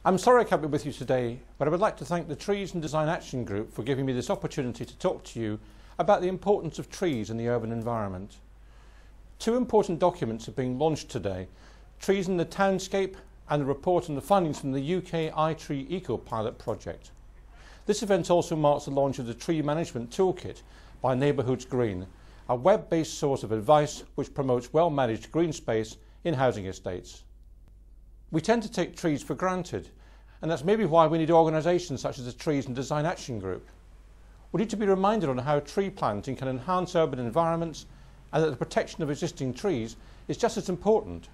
I'm sorry I can't be with you today, but I would like to thank the Trees and Design Action Group for giving me this opportunity to talk to you about the importance of trees in the urban environment. Two important documents are being launched today, Trees in the Townscape and the report on the findings from the UK iTree Eco Pilot project. This event also marks the launch of the Tree Management Toolkit by Neighbourhoods Green, a web-based source of advice which promotes well-managed green space in housing estates. We tend to take trees for granted, and that's maybe why we need organisations such as the Trees and Design Action Group. We need to be reminded on how tree planting can enhance urban environments and that the protection of existing trees is just as important.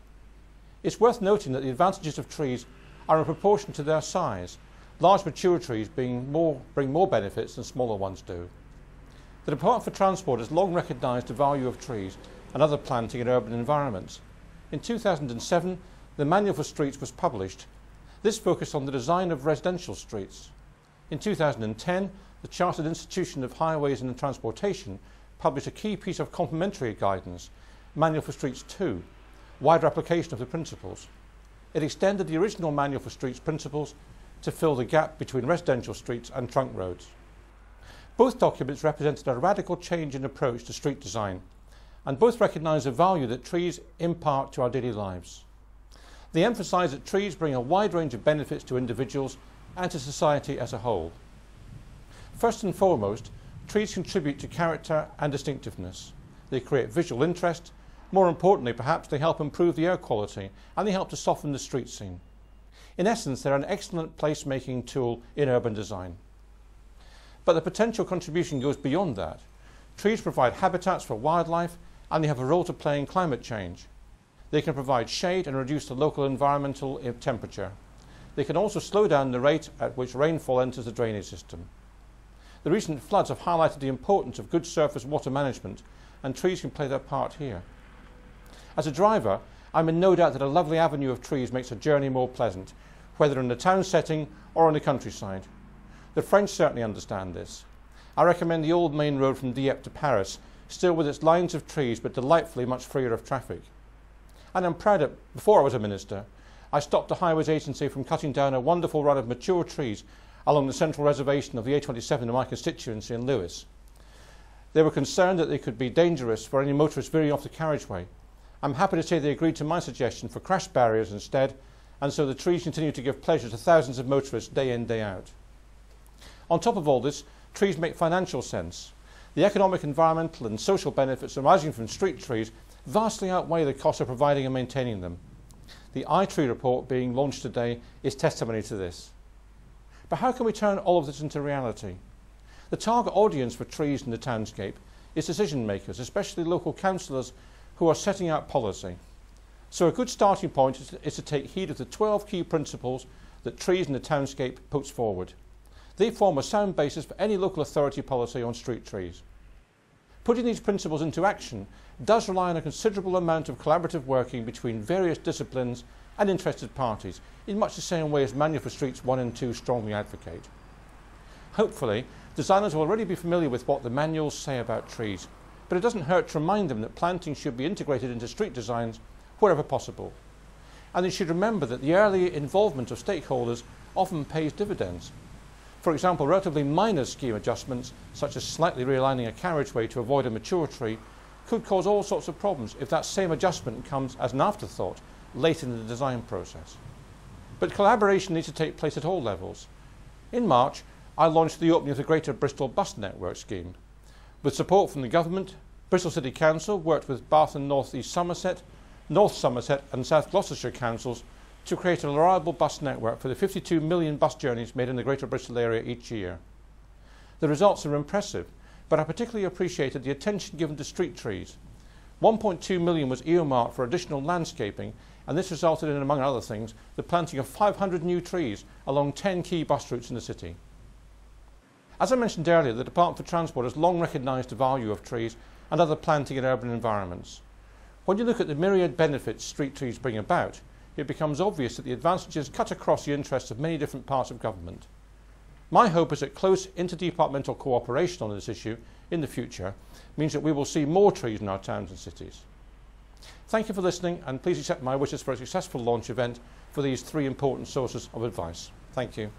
It's worth noting that the advantages of trees are in proportion to their size, large mature trees bring more benefits than smaller ones do. The Department for Transport has long recognised the value of trees and other planting in urban environments. In 2007, the Manual for Streets was published. This focused on the design of residential streets. In 2010, the Chartered Institution of Highways and Transportation published a key piece of complementary guidance, Manual for Streets 2, wider application of the principles. It extended the original Manual for Streets principles to fill the gap between residential streets and trunk roads. Both documents represented a radical change in approach to street design, and both recognise the value that trees impart to our daily lives. They emphasise that trees bring a wide range of benefits to individuals and to society as a whole. First and foremost, trees contribute to character and distinctiveness. They create visual interest. More importantly, perhaps, they help improve the air quality and they help to soften the street scene. In essence, they're an excellent place-making tool in urban design. But the potential contribution goes beyond that. Trees provide habitats for wildlife and they have a role to play in climate change. They can provide shade and reduce the local environmental temperature. They can also slow down the rate at which rainfall enters the drainage system. The recent floods have highlighted the importance of good surface water management, and trees can play their part here. As a driver, I'm in no doubt that a lovely avenue of trees makes a journey more pleasant, whether in the town setting or on the countryside. The French certainly understand this. I recommend the old main road from Dieppe to Paris, still with its lines of trees but delightfully much freer of traffic. And I'm proud that before I was a minister, I stopped the Highways Agency from cutting down a wonderful run of mature trees along the central reservation of the A27 in my constituency in Lewis. They were concerned that they could be dangerous for any motorists veering off the carriageway. I'm happy to say they agreed to my suggestion for crash barriers instead, and so the trees continue to give pleasure to thousands of motorists day in, day out. On top of all this, trees make financial sense. The economic, environmental and social benefits arising from street trees vastly outweigh the cost of providing and maintaining them. The iTree report being launched today is testimony to this. But how can we turn all of this into reality? The target audience for trees in the townscape is decision makers, especially local councillors who are setting out policy. So a good starting point is to take heed of the 12 key principles that Trees in the Townscape puts forward. They form a sound basis for any local authority policy on street trees. Putting these principles into action does rely on a considerable amount of collaborative working between various disciplines and interested parties, in much the same way as Manual for Streets 1 and 2 strongly advocate. Hopefully, designers will already be familiar with what the manuals say about trees, but it doesn't hurt to remind them that planting should be integrated into street designs wherever possible. And they should remember that the early involvement of stakeholders often pays dividends. For example, relatively minor scheme adjustments, such as slightly realigning a carriageway to avoid a mature tree, could cause all sorts of problems if that same adjustment comes as an afterthought late in the design process. But collaboration needs to take place at all levels. In March, I launched the opening of the Greater Bristol Bus Network scheme. With support from the government, Bristol City Council worked with Bath and North Somerset and South Gloucestershire councils to create a reliable bus network for the 52 million bus journeys made in the Greater Bristol area each year. The results are impressive, but I particularly appreciated the attention given to street trees. 1.2 million was earmarked for additional landscaping, and this resulted in, among other things, the planting of 500 new trees along 10 key bus routes in the city. As I mentioned earlier, the Department for Transport has long recognised the value of trees and other planting in urban environments. When you look at the myriad benefits street trees bring about, it becomes obvious that the advantages cut across the interests of many different parts of government. My hope is that close interdepartmental cooperation on this issue in the future means that we will see more trees in our towns and cities. Thank you for listening, and please accept my wishes for a successful launch event for these 3 important sources of advice. Thank you.